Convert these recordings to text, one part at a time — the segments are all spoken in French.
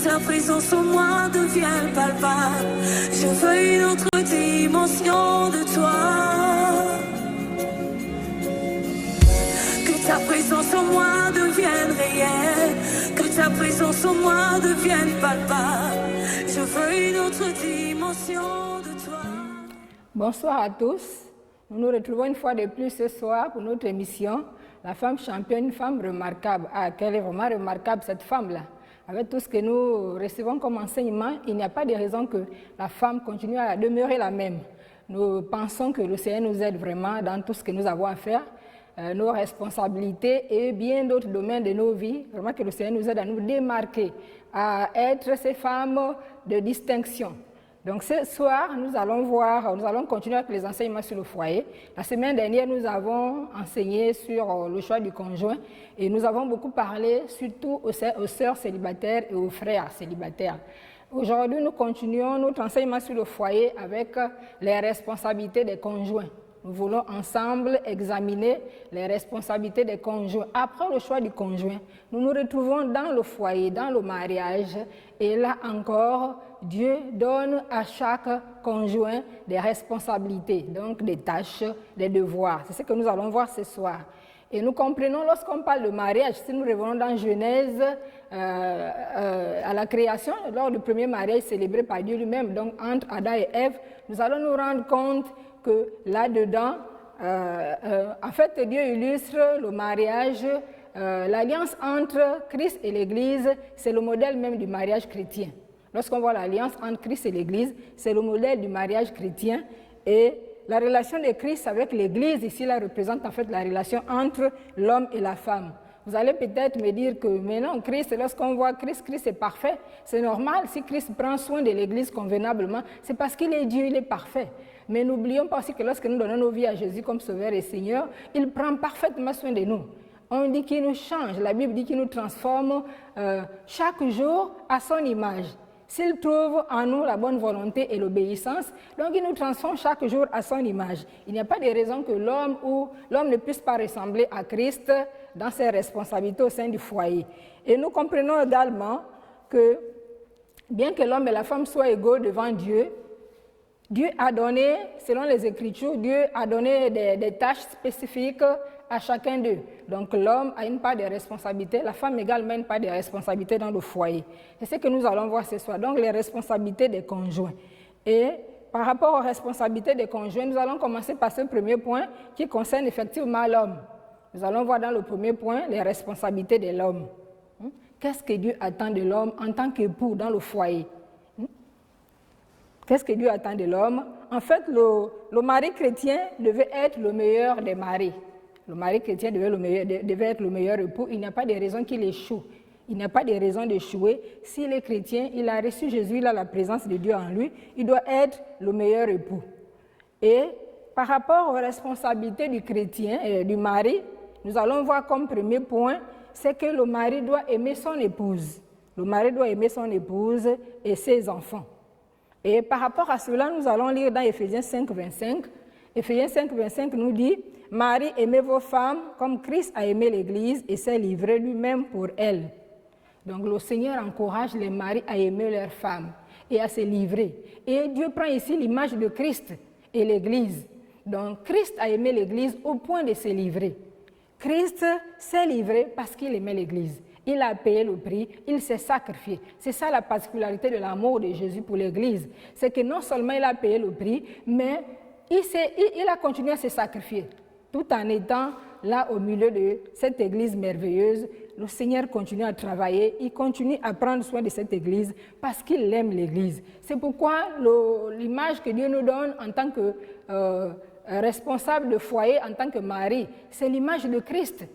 Ta présence en moi devient palpable. Je veux une autre dimension de toi. Que ta présence en moi devienne réelle. Que ta présence en moi devienne palpable. Je veux une autre dimension de toi. Bonsoir à tous. Nous nous retrouvons une fois de plus ce soir pour notre émission La femme championne, une femme remarquable. Ah, quelle est vraiment remarquable cette femme-là. Avec tout ce que nous recevons comme enseignement, il n'y a pas de raison que la femme continue à demeurer la même. Nous pensons que le Seigneur nous aide vraiment dans tout ce que nous avons à faire, nos responsabilités et bien d'autres domaines de nos vies. Vraiment que le Seigneur nous aide à nous démarquer, à être ces femmes de distinction. Donc ce soir, nous allons continuer avec les enseignements sur le foyer. La semaine dernière, nous avons enseigné sur le choix du conjoint et nous avons beaucoup parlé surtout aux sœurs célibataires et aux frères célibataires. Aujourd'hui, nous continuons notre enseignement sur le foyer avec les responsabilités des conjoints. Nous voulons ensemble examiner les responsabilités des conjoints. Après le choix du conjoint, nous nous retrouvons dans le foyer, dans le mariage. Et là encore, Dieu donne à chaque conjoint des responsabilités, donc des tâches, des devoirs. C'est ce que nous allons voir ce soir. Et nous comprenons, lorsqu'on parle de mariage, si nous revenons dans Genèse, à la création, lors du premier mariage célébré par Dieu lui-même, donc entre Adam et Ève, nous allons nous rendre compte que là-dedans, en fait, Dieu illustre le mariage, l'alliance entre Christ et l'Église, c'est le modèle même du mariage chrétien. Lorsqu'on voit l'alliance entre Christ et l'Église, c'est le modèle du mariage chrétien. Et la relation de Christ avec l'Église, ici, là, représente en fait la relation entre l'homme et la femme. Vous allez peut-être me dire que, mais non, Christ, lorsqu'on voit Christ, Christ est parfait. C'est normal, si Christ prend soin de l'Église convenablement, c'est parce qu'il est Dieu, il est parfait. Mais n'oublions pas aussi que lorsque nous donnons nos vies à Jésus comme Sauveur et Seigneur, il prend parfaitement soin de nous. On dit qu'il nous change, la Bible dit qu'il nous transforme chaque jour à son image. S'il trouve en nous la bonne volonté et l'obéissance, donc il nous transforme chaque jour à son image. Il n'y a pas de raison que l'homme ne puisse pas ressembler à Christ dans ses responsabilités au sein du foyer. Et nous comprenons également que bien que l'homme et la femme soient égaux devant Dieu, Dieu a donné, selon les Écritures, Dieu a donné des tâches spécifiques à chacun d'eux. Donc l'homme a une part de responsabilité, la femme également une part de responsabilité dans le foyer. C'est ce que nous allons voir ce soir, donc les responsabilités des conjoints. Et par rapport aux responsabilités des conjoints, nous allons commencer par ce premier point qui concerne effectivement l'homme. Nous allons voir dans le premier point les responsabilités de l'homme. Qu'est-ce que Dieu attend de l'homme en tant qu'époux dans le foyer? Qu'est-ce que Dieu attend de l'homme? En fait, le mari chrétien devait être le meilleur des maris. Le mari chrétien devait être le meilleur époux. Il n'y a pas de raison qu'il échoue. Il n'y a pas de raison d'échouer. S'il est chrétien, il a reçu Jésus, il a la présence de Dieu en lui, il doit être le meilleur époux. Et par rapport aux responsabilités du chrétien et du mari, nous allons voir comme premier point, c'est que le mari doit aimer son épouse. Le mari doit aimer son épouse et ses enfants. Et par rapport à cela, nous allons lire dans Éphésiens 5, 25. Éphésiens 5, 25 nous dit « Marie, aimez vos femmes comme Christ a aimé l'Église et s'est livré lui-même pour elle. » Donc le Seigneur encourage les maris à aimer leurs femmes et à se livrer. Et Dieu prend ici l'image de Christ et l'Église. Donc Christ a aimé l'Église au point de se livrer. Christ s'est livré parce qu'il aimait l'Église. Il a payé le prix, il s'est sacrifié. C'est ça la particularité de l'amour de Jésus pour l'Église. C'est que non seulement il a payé le prix, mais il a continué à se sacrifier. Tout en étant là au milieu de cette Église merveilleuse, le Seigneur continue à travailler, il continue à prendre soin de cette Église parce qu'il aime l'Église. C'est pourquoi l'image que Dieu nous donne en tant que responsable de foyer, en tant que mari, c'est l'image de Christ.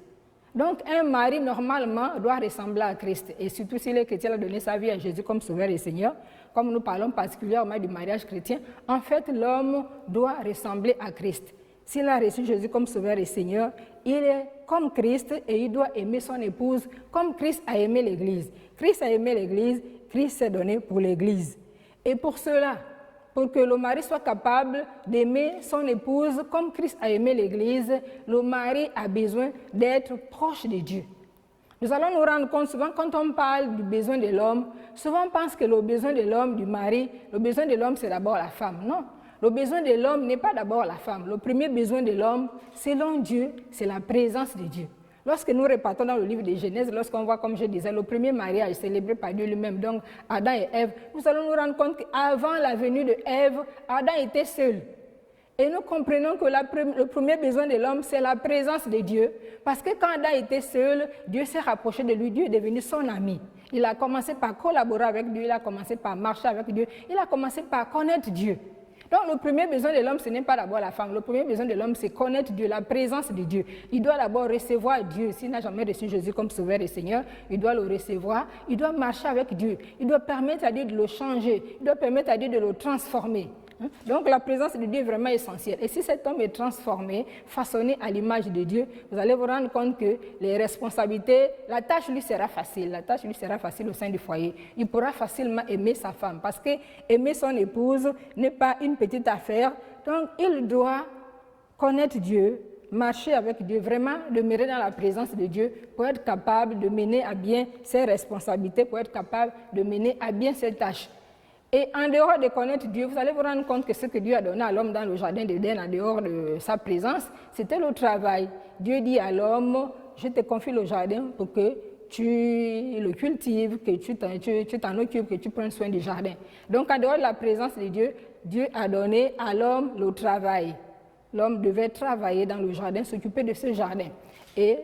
Donc un mari normalement doit ressembler à Christ et surtout si le chrétien a donné sa vie à Jésus comme Sauveur et Seigneur, comme nous parlons particulièrement du mariage chrétien, en fait l'homme doit ressembler à Christ. S'il a reçu Jésus comme Sauveur et Seigneur, il est comme Christ et il doit aimer son épouse comme Christ a aimé l'Église. Christ a aimé l'Église, Christ s'est donné pour l'Église. Et pour cela, pour que le mari soit capable d'aimer son épouse comme Christ a aimé l'Église, le mari a besoin d'être proche de Dieu. Nous allons nous rendre compte souvent quand on parle du besoin de l'homme, souvent on pense que le besoin de l'homme, du mari, le besoin de l'homme c'est d'abord la femme. Non, le besoin de l'homme n'est pas d'abord la femme. Le premier besoin de l'homme, selon Dieu, c'est la présence de Dieu. Lorsque nous repartons dans le livre de Genèse, lorsqu'on voit, comme je disais, le premier mariage célébré par Dieu lui-même, donc Adam et Ève, nous allons nous rendre compte qu'avant la venue de Ève, Adam était seul. Et nous comprenons que le premier besoin de l'homme, c'est la présence de Dieu. Parce que quand Adam était seul, Dieu s'est rapproché de lui, Dieu est devenu son ami. Il a commencé par collaborer avec Dieu, il a commencé par marcher avec Dieu, il a commencé par connaître Dieu. Donc le premier besoin de l'homme, ce n'est pas d'abord la femme. Le premier besoin de l'homme, c'est connaître Dieu, la présence de Dieu. Il doit d'abord recevoir Dieu. S'il n'a jamais reçu Jésus comme Sauveur et Seigneur, il doit le recevoir. Il doit marcher avec Dieu. Il doit permettre à Dieu de le changer. Il doit permettre à Dieu de le transformer. Donc la présence de Dieu est vraiment essentielle. Et si cet homme est transformé, façonné à l'image de Dieu, vous allez vous rendre compte que les responsabilités, la tâche lui sera facile. La tâche lui sera facile au sein du foyer. Il pourra facilement aimer sa femme parce que aimer son épouse n'est pas une petite affaire. Donc il doit connaître Dieu, marcher avec Dieu, vraiment demeurer dans la présence de Dieu pour être capable de mener à bien ses responsabilités, pour être capable de mener à bien ses tâches. Et en dehors de connaître Dieu, vous allez vous rendre compte que ce que Dieu a donné à l'homme dans le jardin d'Éden, en dehors de sa présence, c'était le travail. Dieu dit à l'homme, je te confie le jardin pour que tu le cultives, que tu t'en occupes, que tu prennes soin du jardin. Donc en dehors de la présence de Dieu, Dieu a donné à l'homme le travail. L'homme devait travailler dans le jardin, s'occuper de ce jardin. Et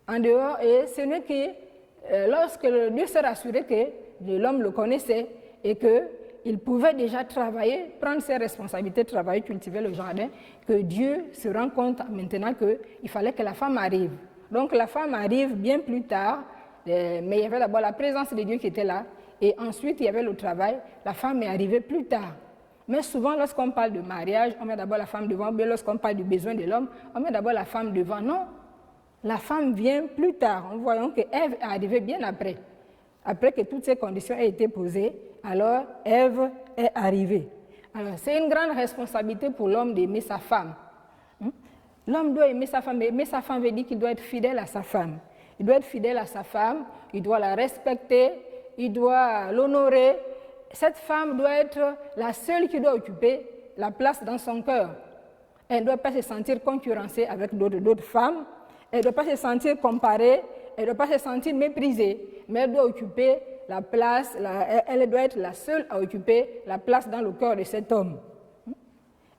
en dehors, et ce n'est que lorsque Dieu s'est rassuré que l'homme le connaissait, et qu'il pouvait déjà travailler, prendre ses responsabilités, travailler, cultiver le jardin, que Dieu se rend compte maintenant qu'il fallait que la femme arrive. Donc la femme arrive bien plus tard, mais il y avait d'abord la présence de Dieu qui était là, et ensuite il y avait le travail, la femme est arrivée plus tard. Mais souvent lorsqu'on parle de mariage, on met d'abord la femme devant, ou bien lorsqu'on parle du besoin de l'homme, on met d'abord la femme devant. Non, la femme vient plus tard. Nous voyons que Ève est arrivée bien après. Après que toutes ces conditions aient été posées, alors Ève est arrivée. Alors c'est une grande responsabilité pour l'homme d'aimer sa femme. L'homme doit aimer sa femme, mais aimer sa femme veut dire qu'il doit être fidèle à sa femme. Il doit être fidèle à sa femme, il doit la respecter, il doit l'honorer. Cette femme doit être la seule qui doit occuper la place dans son cœur. Elle ne doit pas se sentir concurrencée avec d'autres femmes, elle ne doit pas se sentir comparée, elle ne doit pas se sentir méprisée, mais elle doit occuper la place, elle doit être la seule à occuper la place dans le cœur de cet homme.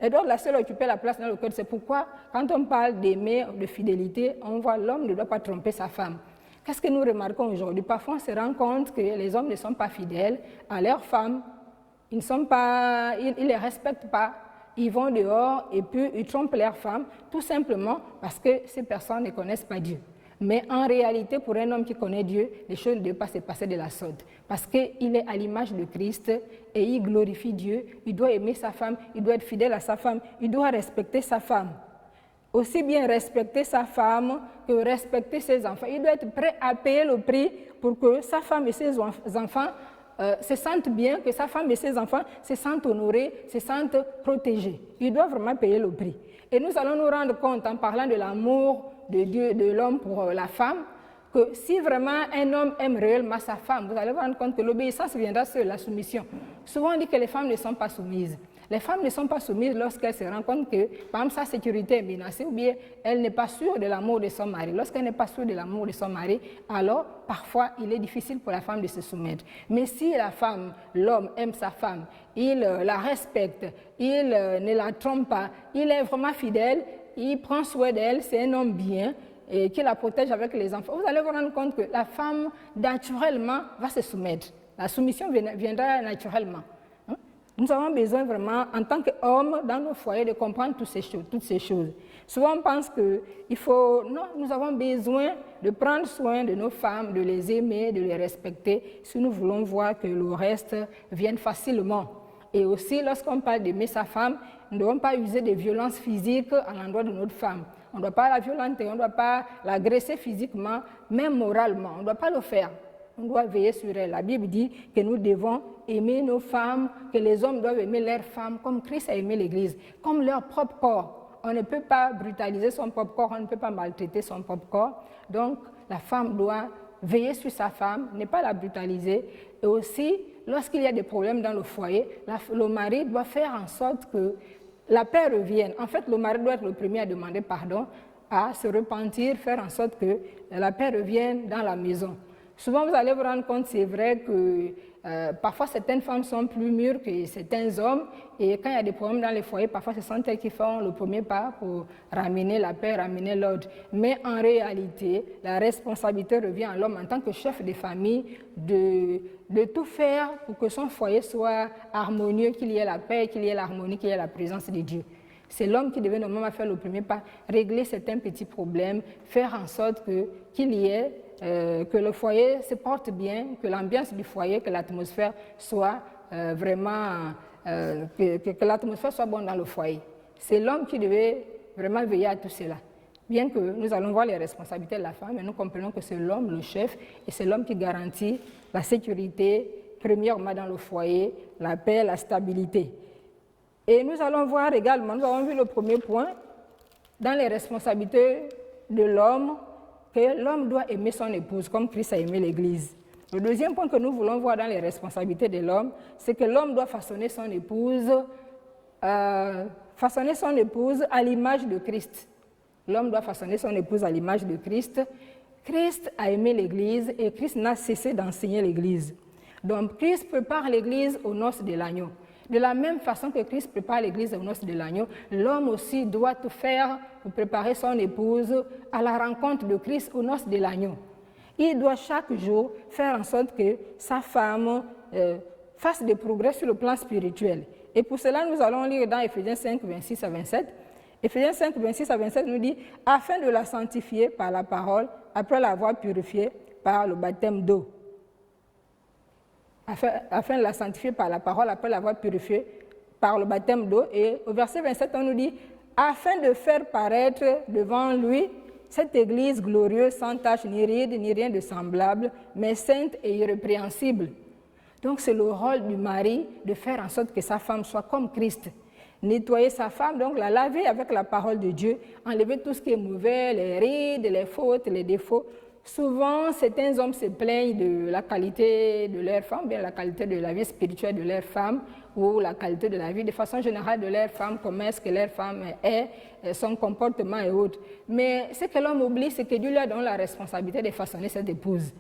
Elle doit être la seule à occuper la place dans le cœur. C'est pourquoi, quand on parle d'aimer, de fidélité, on voit l'homme ne doit pas tromper sa femme. Qu'est-ce que nous remarquons aujourd'hui? Parfois, on se rend compte que les hommes ne sont pas fidèles à leurs femmes. Ils ne les respectent pas. Ils vont dehors et puis ils trompent leurs femmes, tout simplement parce que ces personnes ne connaissent pas Dieu. Mais en réalité, pour un homme qui connaît Dieu, les choses ne doivent pas se passer de la sorte. Parce qu'il est à l'image de Christ et il glorifie Dieu. Il doit aimer sa femme, il doit être fidèle à sa femme, il doit respecter sa femme. Aussi bien respecter sa femme que respecter ses enfants. Il doit être prêt à payer le prix pour que sa femme et ses enfants se sentent bien, que sa femme et ses enfants se sentent honorés, se sentent protégés. Il doit vraiment payer le prix. Et nous allons nous rendre compte en parlant de l'amour de Dieu, de l'homme pour la femme, que si vraiment un homme aime réellement sa femme, vous allez vous rendre compte que l'obéissance viendra seule, la soumission. Souvent on dit que les femmes ne sont pas soumises. Les femmes ne sont pas soumises lorsqu'elles se rendent compte que, par exemple, sa sécurité est menacée ou bien elle n'est pas sûre de l'amour de son mari. Lorsqu'elle n'est pas sûre de l'amour de son mari, alors parfois il est difficile pour la femme de se soumettre. Mais si la femme, l'homme aime sa femme, il la respecte, il ne la trompe pas, il est vraiment fidèle, il prend soin d'elle, c'est un homme bien et qui la protège avec les enfants. Vous allez vous rendre compte que la femme, naturellement, va se soumettre. La soumission viendra naturellement. Nous avons besoin vraiment, en tant qu'hommes, dans nos foyers, de comprendre toutes ces choses. Souvent, on pense que nous avons besoin de prendre soin de nos femmes, de les aimer, de les respecter, si nous voulons voir que le reste vienne facilement. Et aussi, lorsqu'on parle d'aimer sa femme, nous ne devons pas user de violence physique à l'endroit de notre femme. On ne doit pas la violenter, on ne doit pas l'agresser physiquement, même moralement. On ne doit pas le faire. On doit veiller sur elle. La Bible dit que nous devons aimer nos femmes, que les hommes doivent aimer leurs femmes comme Christ a aimé l'Église, comme leur propre corps. On ne peut pas brutaliser son propre corps, on ne peut pas maltraiter son propre corps. Donc, la femme doit veiller sur sa femme, ne pas la brutaliser. Et aussi, lorsqu'il y a des problèmes dans le foyer, le mari doit faire en sorte que la paix revienne. En fait, le mari doit être le premier à demander pardon, à se repentir, faire en sorte que la paix revienne dans la maison. Souvent, vous allez vous rendre compte, c'est vrai que parfois certaines femmes sont plus mûres que certains hommes, et quand il y a des problèmes dans les foyers, parfois ce sont elles qui font le premier pas pour ramener la paix, ramener l'ordre. Mais en réalité, la responsabilité revient à l'homme en tant que chef de famille de tout faire pour que son foyer soit harmonieux, qu'il y ait la paix, qu'il y ait l'harmonie, qu'il y ait la présence de Dieu. C'est l'homme qui devait normalement faire le premier pas, régler certains petits problèmes, faire en sorte qu'il y ait que le foyer se porte bien, que l'ambiance du foyer, que l'atmosphère soit que l'atmosphère soit bonne dans le foyer. C'est l'homme qui devait vraiment veiller à tout cela. Bien que nous allons voir les responsabilités de la femme, mais nous comprenons que c'est l'homme le chef et c'est l'homme qui garantit la sécurité, premièrement dans le foyer, la paix, la stabilité. Et nous allons voir également, nous avons vu le premier point, dans les responsabilités de l'homme, que l'homme doit aimer son épouse comme Christ a aimé l'Église. Le deuxième point que nous voulons voir dans les responsabilités de l'homme, c'est que l'homme doit façonner son épouse à l'image de Christ. L'homme doit façonner son épouse à l'image de Christ. Christ a aimé l'Église et Christ n'a cessé d'enseigner l'Église. Donc Christ prépare l'Église aux noces de l'agneau. De la même façon que Christ prépare l'Église aux noces de l'agneau, l'homme aussi doit tout faire pour préparer son épouse à la rencontre de Christ aux noces de l'agneau. Il doit chaque jour faire en sorte que sa femme fasse des progrès sur le plan spirituel. Et pour cela, nous allons lire dans Éphésiens 5, 26 à 27. Éphésiens 5, 26 à 27 nous dit « Afin de la sanctifier par la parole, après l'avoir purifiée par le baptême d'eau. » Afin de la sanctifier par la parole, après l'avoir purifiée par le baptême d'eau. Et au verset 27, on nous dit « Afin de faire paraître devant lui cette Église glorieuse, sans tache, ni ride, ni rien de semblable, mais sainte et irrépréhensible. » Donc c'est le rôle du mari de faire en sorte que sa femme soit comme Christ. Nettoyer sa femme, donc la laver avec la parole de Dieu, enlever tout ce qui est mauvais, les rides, les fautes, les défauts. Souvent, certains hommes se plaignent de la qualité de leur femme, bien la qualité de la vie spirituelle de leur femme, ou la qualité de la vie de façon générale de leur femme, comment est-ce que leur femme est, son comportement et autres. Mais ce que l'homme oublie, c'est que Dieu lui a donné la responsabilité de façonner cette épouse.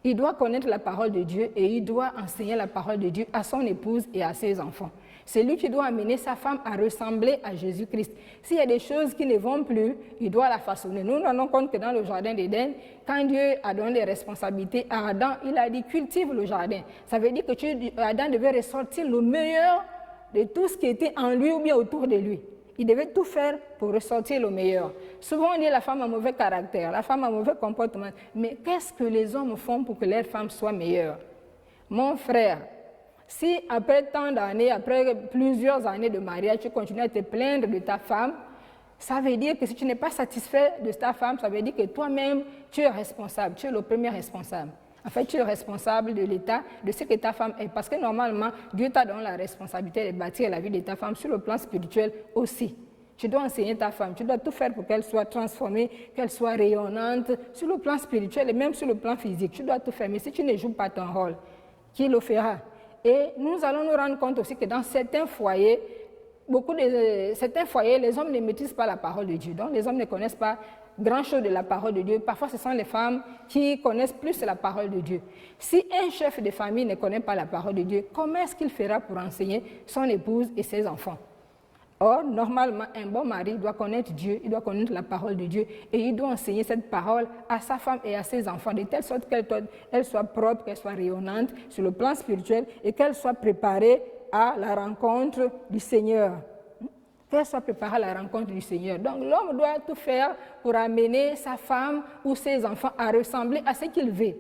Il doit connaître la parole de Dieu et il doit enseigner la parole de Dieu à son épouse et à ses enfants. C'est lui qui doit amener sa femme à ressembler à Jésus-Christ. S'il y a des choses qui ne vont plus, il doit la façonner. Nous nous rendons compte que dans le jardin d'Éden, quand Dieu a donné des responsabilités à Adam, il a dit cultive le jardin. Ça veut dire que Adam devait ressortir le meilleur de tout ce qui était en lui ou bien autour de lui. Il devait tout faire pour ressortir le meilleur. Souvent, on dit la femme a mauvais caractère, la femme a mauvais comportement. Mais qu'est-ce que les hommes font pour que leur femme soit meilleure? Mon frère, si après tant d'années, après plusieurs années de mariage, tu continues à te plaindre de ta femme, ça veut dire que si tu n'es pas satisfait de ta femme, ça veut dire que toi-même, tu es responsable, tu es le premier responsable. En fait, tu es responsable de l'état, de ce que ta femme est. Parce que normalement, Dieu t'a donné la responsabilité de bâtir la vie de ta femme sur le plan spirituel aussi. Tu dois enseigner ta femme, tu dois tout faire pour qu'elle soit transformée, qu'elle soit rayonnante sur le plan spirituel et même sur le plan physique. Tu dois tout faire. Mais si tu ne joues pas ton rôle, qui le fera? Et nous allons nous rendre compte aussi que dans certains foyers, certains foyers, les hommes ne maîtrisent pas la parole de Dieu. Donc les hommes ne connaissent pas grand-chose de la parole de Dieu. Parfois, ce sont les femmes qui connaissent plus la parole de Dieu. Si un chef de famille ne connaît pas la parole de Dieu, comment est-ce qu'il fera pour enseigner son épouse et ses enfants? Or, normalement, un bon mari doit connaître Dieu, il doit connaître la parole de Dieu et il doit enseigner cette parole à sa femme et à ses enfants de telle sorte qu'elle soit propre, qu'elle soit rayonnante sur le plan spirituel et qu'elle soit préparée à la rencontre du Seigneur. Qu'elle soit préparée à la rencontre du Seigneur. Donc l'homme doit tout faire pour amener sa femme ou ses enfants à ressembler à ce qu'il veut.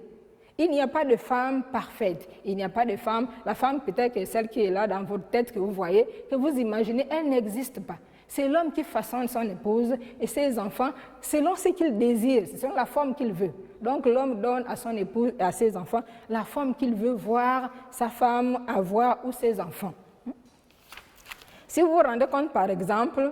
Il n'y a pas de femme parfaite. Il n'y a pas de femme. La femme, peut-être que celle qui est là dans votre tête, que vous voyez, que vous imaginez, elle n'existe pas. C'est l'homme qui façonne son épouse et ses enfants selon ce qu'il désire, selon la forme qu'il veut. Donc l'homme donne à son épouse et à ses enfants la forme qu'il veut voir sa femme avoir ou ses enfants. Si vous vous rendez compte, par exemple,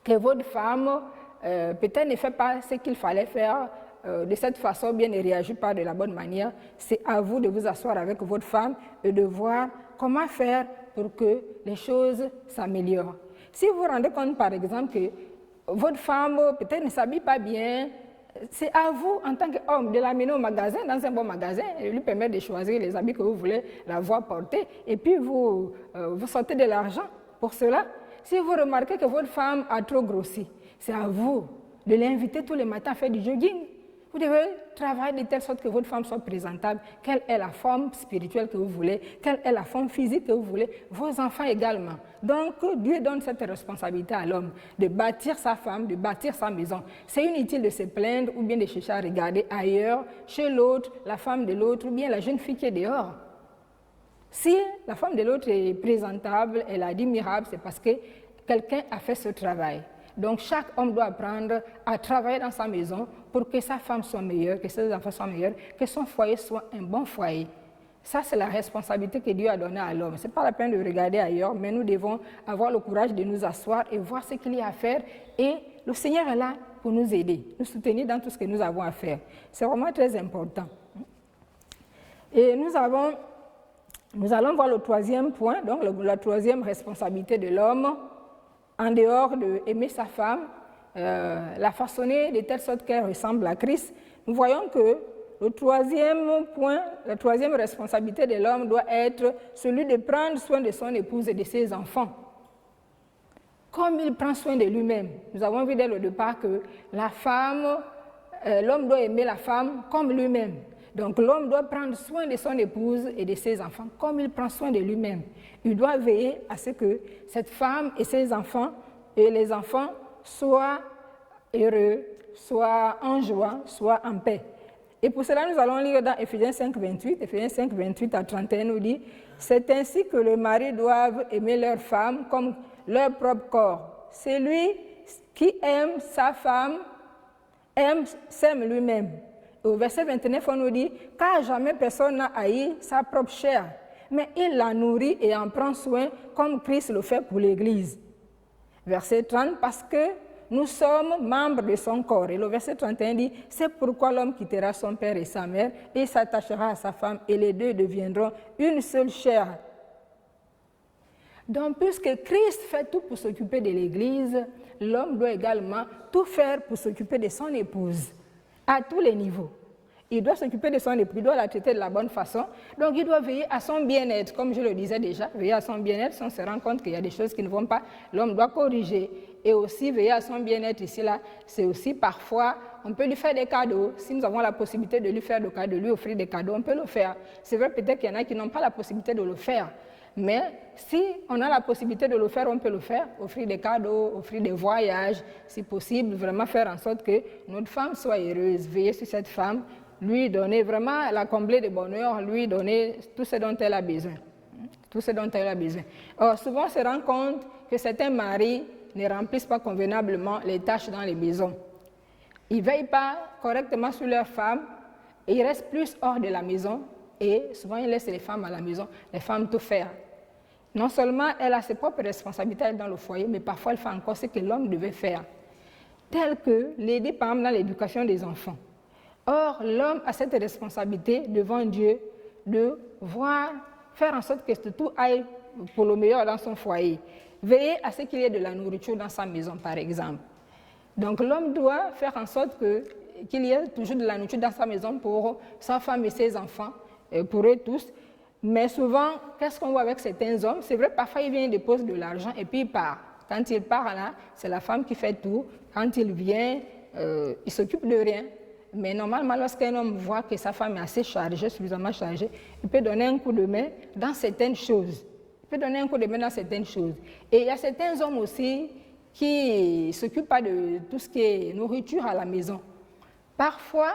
que votre femme peut-être ne fait pas ce qu'il fallait faire de cette façon, bien ne réagit pas de la bonne manière, c'est à vous de vous asseoir avec votre femme et de voir comment faire pour que les choses s'améliorent. Si vous vous rendez compte, par exemple, que votre femme peut-être ne s'habille pas bien, c'est à vous, en tant qu'homme, de l'amener au magasin, dans un bon magasin, et lui permettre de choisir les habits que vous voulez la voir porter, et puis vous sortez de l'argent pour cela. Si vous remarquez que votre femme a trop grossi, c'est à vous de l'inviter tous les matins à faire du jogging. Vous devez travailler de telle sorte que votre femme soit présentable. Quelle est la forme spirituelle que vous voulez? Quelle est la forme physique que vous voulez? Vos enfants également. Donc, Dieu donne cette responsabilité à l'homme de bâtir sa femme, de bâtir sa maison. C'est inutile de se plaindre ou bien de chercher à regarder ailleurs, chez l'autre, la femme de l'autre ou bien la jeune fille qui est dehors. Si la femme de l'autre est présentable, elle est admirable, c'est parce que quelqu'un a fait ce travail. Donc, chaque homme doit apprendre à travailler dans sa maison pour que sa femme soit meilleure, que ses enfants soient meilleurs, que son foyer soit un bon foyer. Ça, c'est la responsabilité que Dieu a donnée à l'homme. Ce n'est pas la peine de regarder ailleurs, mais nous devons avoir le courage de nous asseoir et voir ce qu'il y a à faire. Et le Seigneur est là pour nous aider, nous soutenir dans tout ce que nous avons à faire. C'est vraiment très important. Et nous allons voir le troisième point, donc la troisième responsabilité de l'homme. En dehors d'aimer sa femme, la façonner de telle sorte qu'elle ressemble à Christ, nous voyons que le troisième point, la troisième responsabilité de l'homme doit être celui de prendre soin de son épouse et de ses enfants. Comme il prend soin de lui-même. Nous avons vu dès le départ que l'homme doit aimer la femme comme lui-même. Donc l'homme doit prendre soin de son épouse et de ses enfants comme il prend soin de lui-même. Il doit veiller à ce que cette femme et ses enfants et les enfants soient heureux, soient en joie, soient en paix. Et pour cela, nous allons lire dans Éphésiens 5, 28. Éphésiens 5, 28 à 31 nous dit « C'est ainsi que les maris doivent aimer leur femme comme leur propre corps. Celui qui aime sa femme s'aime lui-même. » Au verset 29, on nous dit « Car jamais personne n'a haï sa propre chair, mais il la nourrit et en prend soin comme Christ le fait pour l'Église. » Verset 30, « Parce que nous sommes membres de son corps. » Et le verset 31 dit « C'est pourquoi l'homme quittera son père et sa mère et s'attachera à sa femme et les deux deviendront une seule chair. » Donc, puisque Christ fait tout pour s'occuper de l'Église, l'homme doit également tout faire pour s'occuper de son épouse. À tous les niveaux. Il doit s'occuper de son épouse, il doit la traiter de la bonne façon. Donc, il doit veiller à son bien-être, comme je le disais déjà, veiller à son bien-être. Si on se rend compte qu'il y a des choses qui ne vont pas, l'homme doit corriger. Et aussi, veiller à son bien-être ici, là, c'est aussi parfois, on peut lui faire des cadeaux. Si nous avons la possibilité de lui faire des cadeaux, de lui offrir des cadeaux, on peut le faire. C'est vrai, peut-être qu'il y en a qui n'ont pas la possibilité de le faire. Mais si on a la possibilité de le faire, on peut le faire, offrir des cadeaux, offrir des voyages, si possible, vraiment faire en sorte que notre femme soit heureuse, veiller sur cette femme, lui donner vraiment, la combler de bonheur, lui donner tout ce dont elle a besoin. Tout ce dont elle a besoin. Or, souvent on se rend compte que certains maris ne remplissent pas convenablement les tâches dans les maisons. Ils ne veillent pas correctement sur leur femme, et ils restent plus hors de la maison, et souvent ils laissent les femmes à la maison, les femmes tout faire. Non seulement elle a ses propres responsabilités dans le foyer, mais parfois elle fait encore ce que l'homme devait faire, tel que l'aider par exemple dans l'éducation des enfants. Or, l'homme a cette responsabilité devant Dieu de faire en sorte que tout aille pour le meilleur dans son foyer. Veiller à ce qu'il y ait de la nourriture dans sa maison, par exemple. Donc l'homme doit faire en sorte qu'il y ait toujours de la nourriture dans sa maison pour sa femme et ses enfants, et pour eux tous. Mais souvent, qu'est-ce qu'on voit avec certains hommes? C'est vrai, parfois, il vient, il dépose de l'argent et puis il part. Quand il part, là, c'est la femme qui fait tout. Quand il vient, il ne s'occupe de rien. Mais normalement, lorsqu'un homme voit que sa femme est assez chargée, suffisamment chargée, il peut donner un coup de main dans certaines choses. Et il y a certains hommes aussi qui ne s'occupent pas de tout ce qui est nourriture à la maison. Parfois,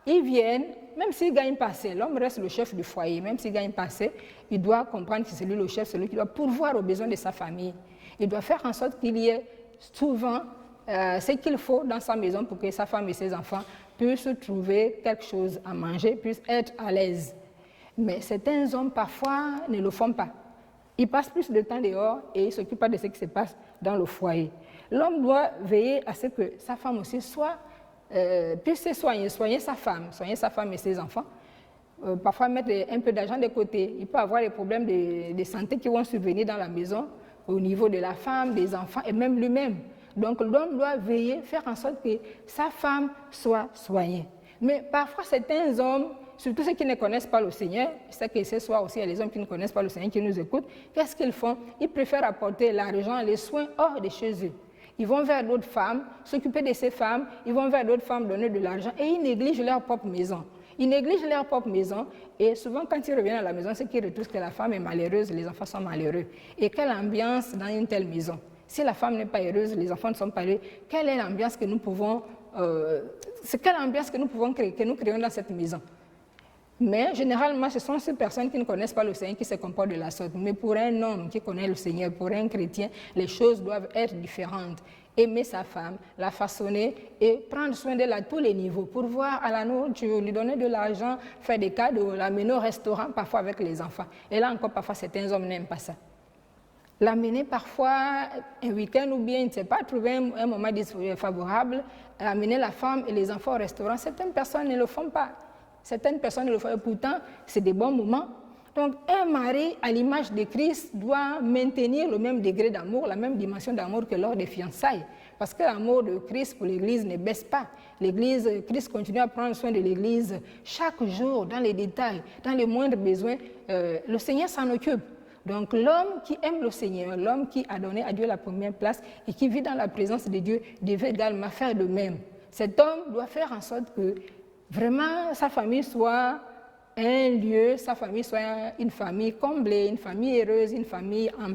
ils viennent, même s'ils gagnent pas assez, l'homme reste le chef du foyer, même s'il gagne pas assez, il doit comprendre que c'est lui le chef, c'est lui qui doit pourvoir aux besoins de sa famille. Il doit faire en sorte qu'il y ait souvent ce qu'il faut dans sa maison pour que sa femme et ses enfants puissent trouver quelque chose à manger, puissent être à l'aise. Mais certains hommes, parfois, ne le font pas. Ils passent plus de temps dehors et ils ne s'occupent pas de ce qui se passe dans le foyer. L'homme doit veiller à ce que sa femme aussi puisse se soigner sa femme et ses enfants. Parfois mettre un peu d'argent de côté. Il peut avoir des problèmes de santé qui vont survenir dans la maison au niveau de la femme, des enfants et même lui-même. Donc l'homme doit veiller, faire en sorte que sa femme soit soignée. Mais parfois certains hommes, surtout ceux qui ne connaissent pas le Seigneur, je sais que ce soir aussi il y a des hommes qui ne connaissent pas le Seigneur qui nous écoutent, qu'est-ce qu'ils font? Ils préfèrent apporter l'argent, les soins hors de chez eux. Ils vont vers d'autres femmes, s'occuper de ces femmes, ils vont vers d'autres femmes donner de l'argent et ils négligent leur propre maison. Ils négligent leur propre maison et souvent quand ils reviennent à la maison, c'est qu'ils retrouvent que la femme est malheureuse, les enfants sont malheureux. Et quelle ambiance dans une telle maison? Si la femme n'est pas heureuse, les enfants ne sont pas heureux, quelle est l'ambiance que nous pouvons créer, que nous créons dans cette maison? Mais généralement, ce sont ces personnes qui ne connaissent pas le Seigneur qui se comportent de la sorte. Mais pour un homme qui connaît le Seigneur, pour un chrétien, les choses doivent être différentes. Aimer sa femme, la façonner et prendre soin d'elle à tous les niveaux, pourvoir à la nourriture, lui donner de l'argent, faire des cadeaux, l'amener au restaurant, parfois avec les enfants. Et là encore, parfois, certains hommes n'aiment pas ça. L'amener parfois un week-end ou bien, il ne sait pas, trouver un moment favorable, amener la femme et les enfants au restaurant. Certaines personnes ne le font pas. Certaines personnes le font, pourtant, c'est des bons moments. Donc, un mari, à l'image de Christ, doit maintenir le même degré d'amour, la même dimension d'amour que lors des fiançailles. Parce que l'amour de Christ pour l'Église ne baisse pas. Christ continue à prendre soin de l'Église chaque jour, dans les détails, dans les moindres besoins. Le Seigneur s'en occupe. Donc, l'homme qui aime le Seigneur, l'homme qui a donné à Dieu la première place et qui vit dans la présence de Dieu, devait également faire de même. Cet homme doit faire en sorte que vraiment sa famille soit un lieu, sa famille soit une famille comblée, une famille heureuse, une famille en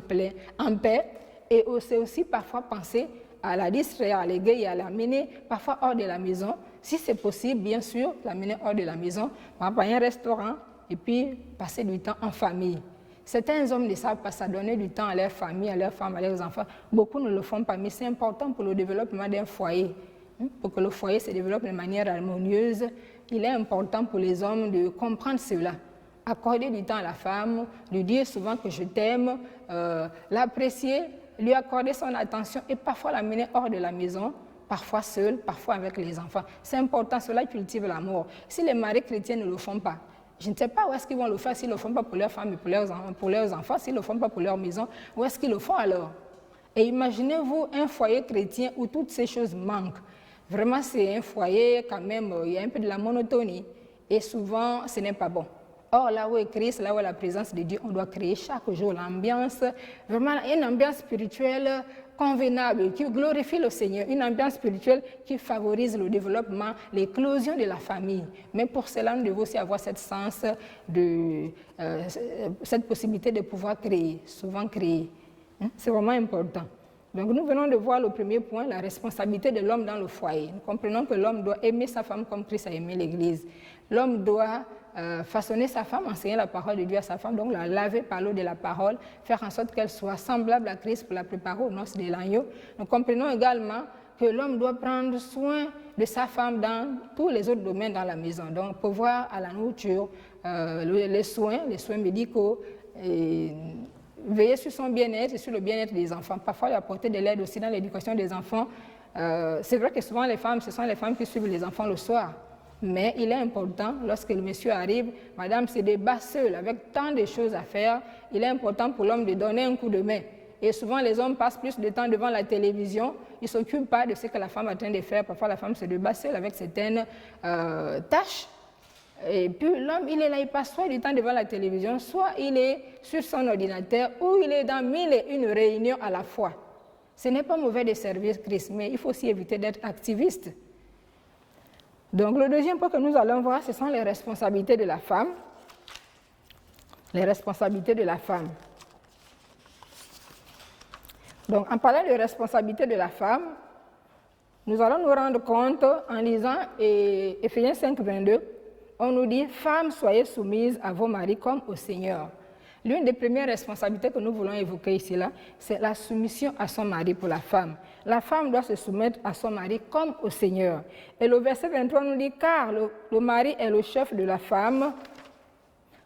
paix. Et c'est aussi parfois penser à la distraire, à l'égayer, à l'amener parfois hors de la maison. Si c'est possible, bien sûr, l'amener hors de la maison, par exemple à un restaurant, et puis passer du temps en famille. Certains hommes ne savent pas ça, donner du temps à leur famille, à leurs femmes, à leurs enfants. Beaucoup ne le font pas, mais c'est important pour le développement d'un foyer. Pour que le foyer se développe de manière harmonieuse, il est important pour les hommes de comprendre cela. Accorder du temps à la femme, lui dire souvent que je t'aime, l'apprécier, lui accorder son attention et parfois l'amener hors de la maison, parfois seul, parfois avec les enfants. C'est important, cela cultive l'amour. Si les maris chrétiens ne le font pas, je ne sais pas où est-ce qu'ils vont le faire s'ils ne le font pas pour leurs femmes et pour leurs enfants, s'ils ne le font pas pour leur maison, où est-ce qu'ils le font alors? Et imaginez-vous un foyer chrétien où toutes ces choses manquent. Vraiment, c'est un foyer quand même, il y a un peu de la monotonie et souvent, ce n'est pas bon. Or, là où est Christ, là où est la présence de Dieu, on doit créer chaque jour l'ambiance, vraiment une ambiance spirituelle convenable, qui glorifie le Seigneur, une ambiance spirituelle qui favorise le développement, l'éclosion de la famille. Mais pour cela, nous devons aussi avoir cette possibilité de pouvoir créer, souvent créer. C'est vraiment important. Donc nous venons de voir le premier point, la responsabilité de l'homme dans le foyer. Nous comprenons que l'homme doit aimer sa femme comme Christ a aimé l'Église. L'homme doit façonner sa femme, enseigner la parole de Dieu à sa femme, donc la laver par l'eau de la parole, faire en sorte qu'elle soit semblable à Christ pour la préparer aux noces de l'agneau. Nous comprenons également que l'homme doit prendre soin de sa femme dans tous les autres domaines dans la maison. Donc pouvoir à la nourriture, les soins médicaux, et veiller sur son bien-être et sur le bien-être des enfants. Parfois, lui apporter de l'aide aussi dans l'éducation des enfants. C'est vrai que souvent, ce sont les femmes qui suivent les enfants le soir. Mais il est important, lorsque le monsieur arrive, madame se débat seule, avec tant de choses à faire, il est important pour l'homme de donner un coup de main. Et souvent, les hommes passent plus de temps devant la télévision, ils ne s'occupent pas de ce que la femme est en train de faire. Parfois, la femme se débat seule avec certaines tâches. Et puis l'homme, il est là, il passe soit du temps devant la télévision, soit il est sur son ordinateur, ou il est dans 1001 réunions à la fois. Ce n'est pas mauvais de servir Christ, mais il faut aussi éviter d'être activiste. Donc le deuxième point que nous allons voir, ce sont les responsabilités de la femme. Les responsabilités de la femme. Donc en parlant de responsabilités de la femme, nous allons nous rendre compte en lisant Éphésiens 5, 22, on nous dit « Femmes, soyez soumises à vos maris comme au Seigneur ». L'une des premières responsabilités que nous voulons évoquer ici, c'est la soumission à son mari pour la femme. La femme doit se soumettre à son mari comme au Seigneur. Et le verset 23 nous dit « Car le mari est le chef de la femme,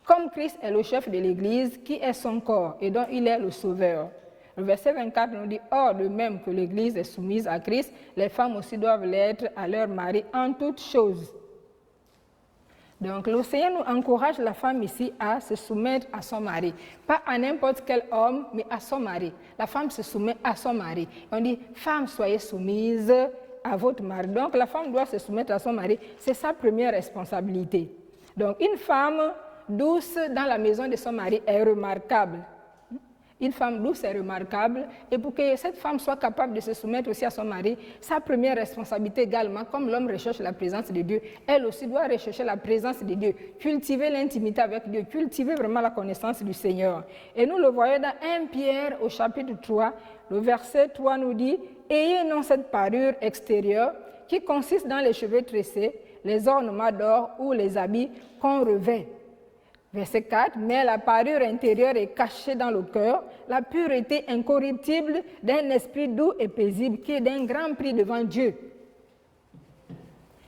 comme Christ est le chef de l'Église, qui est son corps, et dont il est le sauveur. » Le verset 24 nous dit « Or, de même que l'Église est soumise à Christ, les femmes aussi doivent l'être à leur mari en toutes choses. » Donc, le Seigneur nous encourage la femme ici à se soumettre à son mari. Pas à n'importe quel homme, mais à son mari. La femme se soumet à son mari. On dit, femme, soyez soumise à votre mari. Donc, la femme doit se soumettre à son mari. C'est sa première responsabilité. Donc, une femme douce dans la maison de son mari est remarquable. Une femme douce est remarquable, et pour que cette femme soit capable de se soumettre aussi à son mari, sa première responsabilité également, comme l'homme recherche la présence de Dieu, elle aussi doit rechercher la présence de Dieu, cultiver l'intimité avec Dieu, cultiver vraiment la connaissance du Seigneur. Et nous le voyons dans 1 Pierre au chapitre 3, le verset 3 nous dit « Ayez non cette parure extérieure qui consiste dans les cheveux tressés, les ornements d'or ou les habits qu'on revêt. » Verset 4, « Mais la parure intérieure est cachée dans le cœur, la pureté incorruptible d'un esprit doux et paisible qui est d'un grand prix devant Dieu. »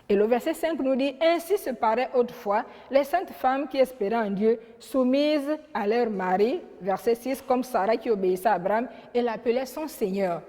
Et le verset 5 nous dit, « Ainsi se paraît autrefois les saintes femmes qui espéraient en Dieu, soumises à leur mari. » Verset 6, « Comme Sarah qui obéissait à Abraham et l'appelait son Seigneur. »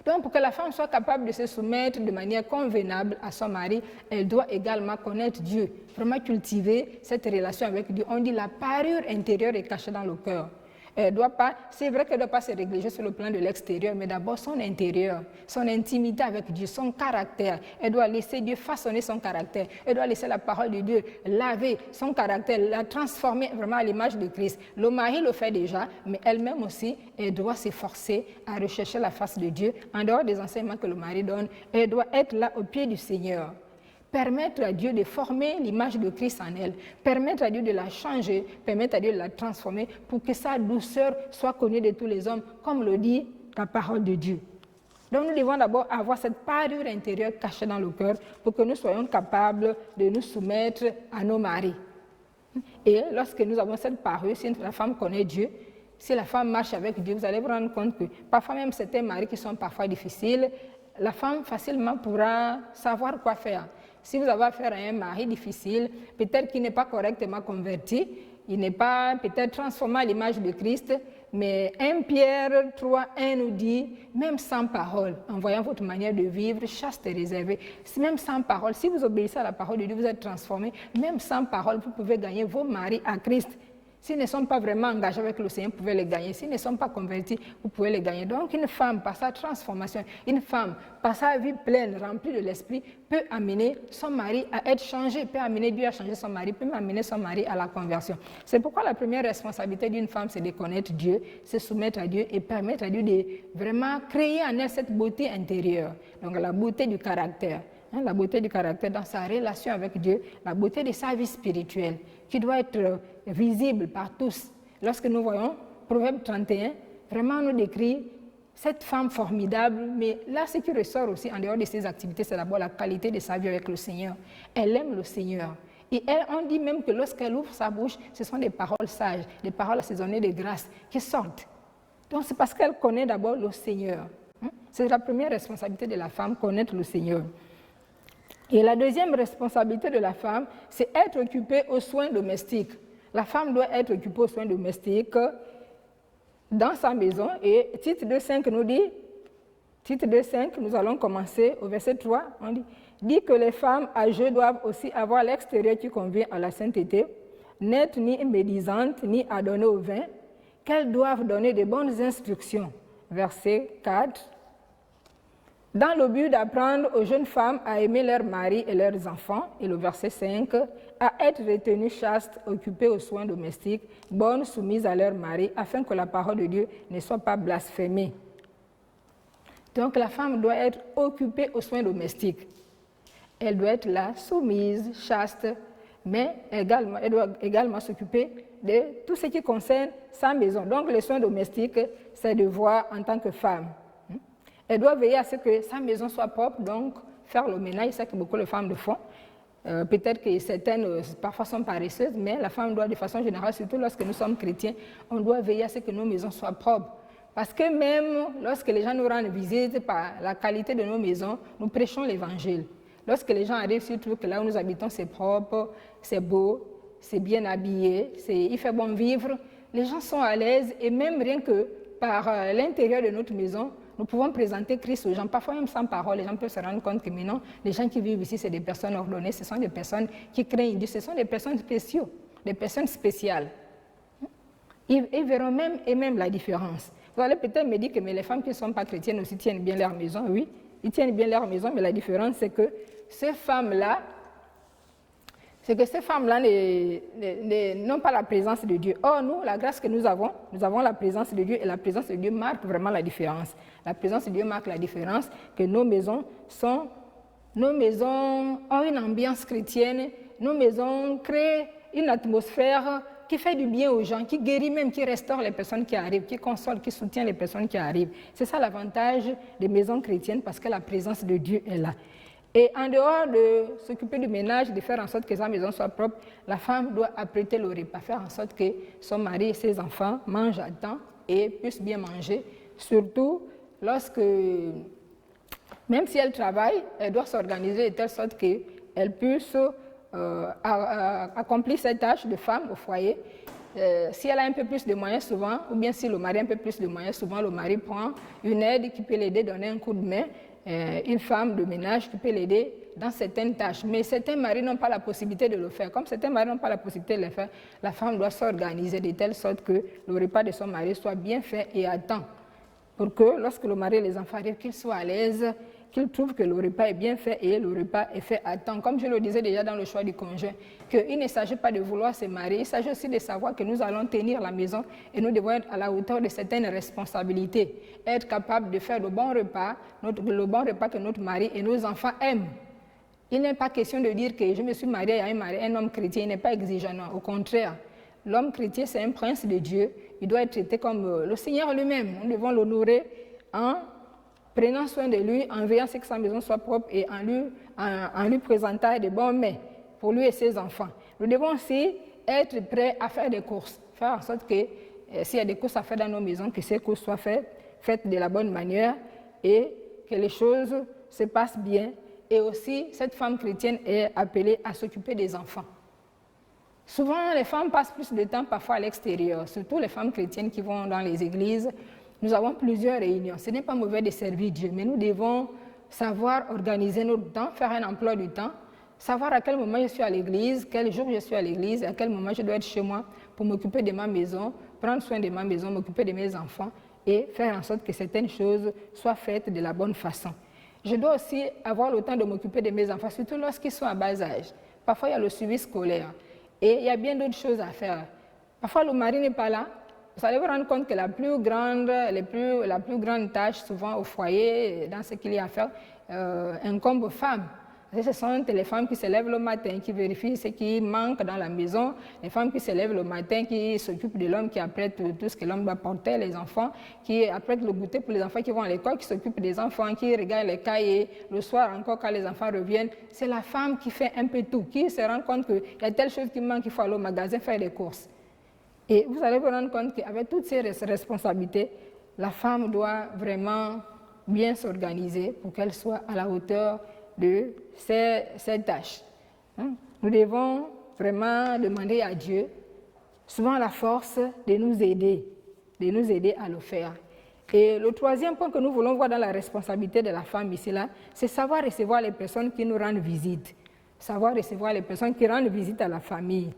Donc, pour que la femme soit capable de se soumettre de manière convenable à son mari, elle doit également connaître Dieu, vraiment cultiver cette relation avec Dieu. On dit la parure intérieure est cachée dans le cœur. Elle doit pas, c'est vrai qu'elle ne doit pas se négliger sur le plan de l'extérieur, mais d'abord son intérieur, son intimité avec Dieu, son caractère. Elle doit laisser Dieu façonner son caractère. Elle doit laisser la parole de Dieu laver son caractère, la transformer vraiment à l'image de Christ. Le mari le fait déjà, mais elle-même aussi, elle doit s'efforcer à rechercher la face de Dieu. En dehors des enseignements que le mari donne, elle doit être là au pied du Seigneur. Permettre à Dieu de former l'image de Christ en elle, permettre à Dieu de la changer, permettre à Dieu de la transformer pour que sa douceur soit connue de tous les hommes, comme le dit la parole de Dieu. Donc nous devons d'abord avoir cette parure intérieure cachée dans le cœur pour que nous soyons capables de nous soumettre à nos maris. Et lorsque nous avons cette parure, si la femme connaît Dieu, si la femme marche avec Dieu, vous allez vous rendre compte que parfois même certains maris qui sont parfois difficiles, la femme facilement pourra savoir quoi faire. Si vous avez affaire à un mari difficile, peut-être qu'il n'est pas correctement converti, il n'est pas peut-être transformé à l'image de Christ, mais 1 Pierre 3, 1 nous dit, même sans parole, en voyant votre manière de vivre, chaste et réservée, même sans parole, si vous obéissez à la parole de Dieu, vous êtes transformé, même sans parole, vous pouvez gagner vos maris à Christ. S'ils ne sont pas vraiment engagés avec le Seigneur, vous pouvez les gagner. S'ils ne sont pas convertis, vous pouvez les gagner. Donc une femme, par sa transformation, une femme, par sa vie pleine, remplie de l'esprit, peut amener son mari à être changé, peut amener Dieu à changer son mari, peut amener son mari à la conversion. C'est pourquoi la première responsabilité d'une femme, c'est de connaître Dieu, se soumettre à Dieu et permettre à Dieu de vraiment créer en elle cette beauté intérieure. Donc la beauté du caractère. La beauté du caractère dans sa relation avec Dieu, la beauté de sa vie spirituelle, qui doit être visible par tous. Lorsque nous voyons Proverbe 31, vraiment nous décrit cette femme formidable, mais là, ce qui ressort aussi en dehors de ses activités, c'est d'abord la qualité de sa vie avec le Seigneur. Elle aime le Seigneur. Et elle, on dit même que lorsqu'elle ouvre sa bouche, ce sont des paroles sages, des paroles assaisonnées de grâce qui sortent. Donc c'est parce qu'elle connaît d'abord le Seigneur. C'est la première responsabilité de la femme, connaître le Seigneur. Et la deuxième responsabilité de la femme, c'est être occupée aux soins domestiques. La femme doit être occupée aux soins domestiques dans sa maison. Et titre 2.5 nous dit, titre 2.5, nous allons commencer au verset 3, on dit que les femmes âgées doivent aussi avoir l'extérieur qui convient à la sainteté, n'être ni médisantes, ni adonnées au vin, qu'elles doivent donner de bonnes instructions. Verset 4. Dans le but d'apprendre aux jeunes femmes à aimer leurs maris et leurs enfants, et le verset 5, à être retenues chastes, occupées aux soins domestiques, bonnes, soumises à leurs maris, afin que la parole de Dieu ne soit pas blasphémée. Donc la femme doit être occupée aux soins domestiques. Elle doit être là, soumise, chaste, mais également, elle doit également s'occuper de tout ce qui concerne sa maison. Donc les soins domestiques, c'est devoir en tant que femme. Elle doit veiller à ce que sa maison soit propre, donc faire le ménage, c'est ce que beaucoup de femmes le font. Peut-être que certaines parfois sont paresseuses, mais la femme doit de façon générale, surtout lorsque nous sommes chrétiens, on doit veiller à ce que nos maisons soient propres. Parce que même lorsque les gens nous rendent visite, par la qualité de nos maisons, nous prêchons l'évangile. Lorsque les gens arrivent, surtout que là où nous habitons, c'est propre, c'est beau, c'est bien habillé, il fait bon vivre, les gens sont à l'aise et même rien que par l'intérieur de notre maison, nous pouvons présenter Christ aux gens, parfois même sans parole. Les gens peuvent se rendre compte que maintenant, les gens qui vivent ici, c'est des personnes ordonnées, ce sont des personnes qui craignent Dieu, ce sont des personnes spéciaux, des personnes spéciales. Ils verront même la différence. Vous allez peut-être me dire que mais les femmes qui ne sont pas chrétiennes aussi tiennent bien leur maison. Oui, ils tiennent bien leur maison, mais la différence, c'est que ces femmes-là, n'ont pas la présence de Dieu. Or, nous, la grâce que nous avons la présence de Dieu, et la présence de Dieu marque vraiment la différence. La présence de Dieu marque la différence, que nos maisons ont une ambiance chrétienne, nos maisons créent une atmosphère qui fait du bien aux gens, qui guérit même, qui restaure les personnes qui arrivent, qui console, qui soutient les personnes qui arrivent. C'est ça l'avantage des maisons chrétiennes, parce que la présence de Dieu est là. Et en dehors de s'occuper du ménage, de faire en sorte que sa maison soit propre, la femme doit apprêter le repas, faire en sorte que son mari et ses enfants mangent à temps et puissent bien manger. Surtout lorsque, même si elle travaille, elle doit s'organiser de telle sorte qu'elle puisse accomplir ses tâches de femme au foyer. Si elle a un peu plus de moyens souvent, ou bien si le mari a un peu plus de moyens, souvent le mari prend une aide qui peut l'aider, donner un coup de main, une femme de ménage qui peut l'aider dans certaines tâches. Mais certains maris n'ont pas la possibilité de le faire. Comme certains maris n'ont pas la possibilité de le faire, la femme doit s'organiser de telle sorte que le repas de son mari soit bien fait et à temps. Pour que lorsque le mari et les enfants arrivent, qu'ils soient à l'aise, qu'ils trouvent que le repas est bien fait et le repas est fait à temps. Comme je le disais déjà dans le choix du conjoint, qu'il ne s'agit pas de vouloir se marier, il s'agit aussi de savoir que nous allons tenir la maison et nous devons être à la hauteur de certaines responsabilités. Être capable de faire le bon repas que notre mari et nos enfants aiment. Il n'est pas question de dire que je me suis mariée à un homme chrétien, il n'est pas exigeant, non, au contraire. L'homme chrétien, c'est un prince de Dieu, il doit être traité comme le Seigneur lui-même. Nous devons l'honorer en prenant soin de lui, en veillant à ce que sa maison soit propre et en lui présentant des bons mets pour lui et ses enfants. Nous devons aussi être prêts à faire des courses, faire en sorte que s'il y a des courses à faire dans nos maisons, que ces courses soient faites de la bonne manière et que les choses se passent bien. Et aussi, cette femme chrétienne est appelée à s'occuper des enfants. Souvent, les femmes passent plus de temps parfois à l'extérieur, surtout les femmes chrétiennes qui vont dans les églises. Nous avons plusieurs réunions. Ce n'est pas mauvais de servir Dieu, mais nous devons savoir organiser notre temps, faire un emploi du temps, savoir à quel moment je suis à l'église, quel jour je suis à l'église, à quel moment je dois être chez moi pour m'occuper de ma maison, prendre soin de ma maison, m'occuper de mes enfants et faire en sorte que certaines choses soient faites de la bonne façon. Je dois aussi avoir le temps de m'occuper de mes enfants, surtout lorsqu'ils sont à bas âge. Parfois, il y a le suivi scolaire et il y a bien d'autres choses à faire. Parfois, le mari n'est pas là. Vous allez vous rendre compte que la plus grande tâche, souvent au foyer, dans ce qu'il y a à faire, incombe aux femmes. Ce sont les femmes qui se lèvent le matin, qui vérifient ce qui manque dans la maison, les femmes qui se lèvent le matin, qui s'occupent de l'homme, qui apprêtent tout ce que l'homme doit porter, les enfants, qui apprêtent le goûter pour les enfants qui vont à l'école, qui s'occupent des enfants, qui regardent les cahiers, le soir encore quand les enfants reviennent. C'est la femme qui fait un peu tout, qui se rend compte qu'il y a telle chose qui manque, il faut aller au magasin faire des courses. Et vous allez vous rendre compte qu'avec toutes ces responsabilités, la femme doit vraiment bien s'organiser pour qu'elle soit à la hauteur de ces tâches. Nous devons vraiment demander à Dieu souvent la force de nous aider à le faire. Et le troisième point que nous voulons voir dans la responsabilité de la femme ici, là, c'est savoir recevoir les personnes qui nous rendent visite. Savoir recevoir les personnes qui rendent visite à la famille.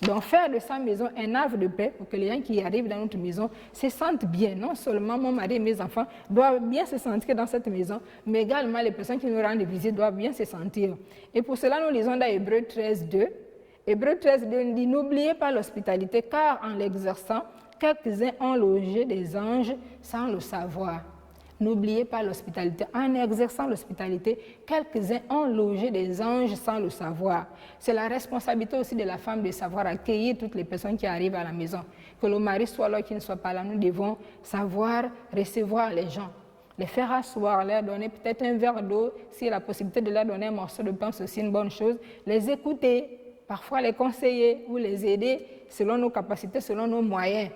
Donc faire de sa maison un havre de paix pour que les gens qui arrivent dans notre maison se sentent bien. Non seulement mon mari et mes enfants doivent bien se sentir dans cette maison, mais également les personnes qui nous rendent visite doivent bien se sentir. Et pour cela, nous lisons dans Hébreux 13:2. Hébreux 13:2 dit « N'oubliez pas l'hospitalité, car en l'exerçant, quelques-uns ont logé des anges sans le savoir. » N'oubliez pas l'hospitalité. En exerçant l'hospitalité, quelques-uns ont logé des anges sans le savoir. C'est la responsabilité aussi de la femme de savoir accueillir toutes les personnes qui arrivent à la maison. Que le mari soit là, qu'il ne soit pas là, nous devons savoir recevoir les gens. les faire asseoir, leur donner peut-être un verre d'eau, s'il y a la possibilité de leur donner un morceau de pain, c'est aussi une bonne chose. Les écouter, parfois les conseiller ou les aider selon nos capacités, selon nos moyens.